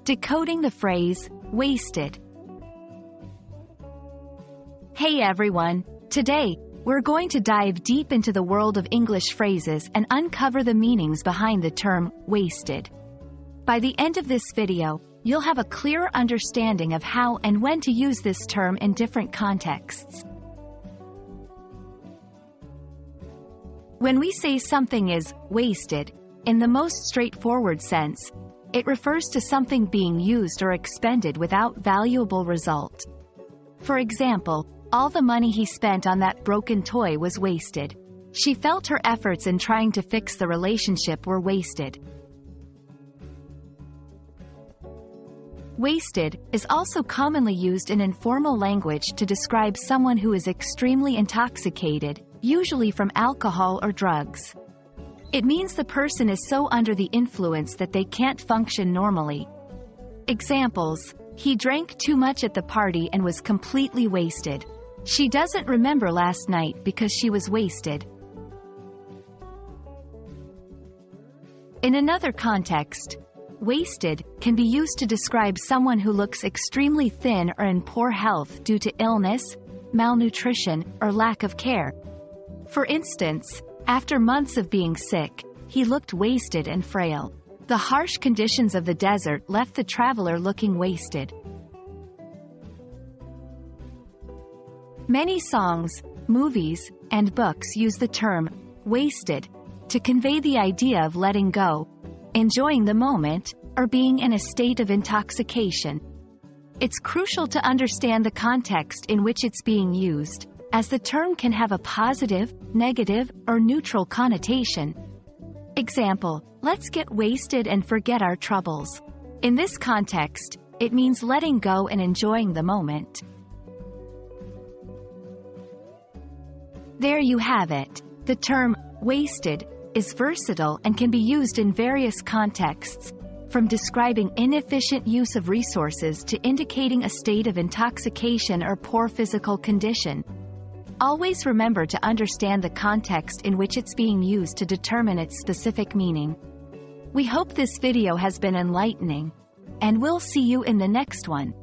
Decoding the phrase, wasted. Hey everyone! Today, we're going to dive deep into the world of English phrases and uncover the meanings behind the term, wasted. By the end of this video, you'll have a clearer understanding of how and when to use this term in different contexts. When we say something is wasted, in the most straightforward sense, it refers to something being used or expended without valuable result. For example, all the money he spent on that broken toy was wasted. She felt her efforts in trying to fix the relationship were wasted. Wasted is also commonly used in informal language to describe someone who is extremely intoxicated, usually from alcohol or drugs. It means the person is so under the influence that they can't function normally. Examples: he drank too much at the party and was completely wasted. She doesn't remember last night because she was wasted. In another context, wasted can be used to describe someone who looks extremely thin or in poor health due to illness, malnutrition, or lack of care. For instance, after months of being sick, he looked wasted and frail. The harsh conditions of the desert left the traveler looking wasted. Many songs, movies, and books use the term, wasted, to convey the idea of letting go, enjoying the moment, or being in a state of intoxication. It's crucial to understand the context in which it's being used, as the term can have a positive, negative, or neutral connotation. Example: let's get wasted and forget our troubles. In this context, it means letting go and enjoying the moment. There you have it. The term, wasted, is versatile and can be used in various contexts, from describing inefficient use of resources to indicating a state of intoxication or poor physical condition. Always remember to understand the context in which it's being used to determine its specific meaning. We hope this video has been enlightening, and we'll see you in the next one.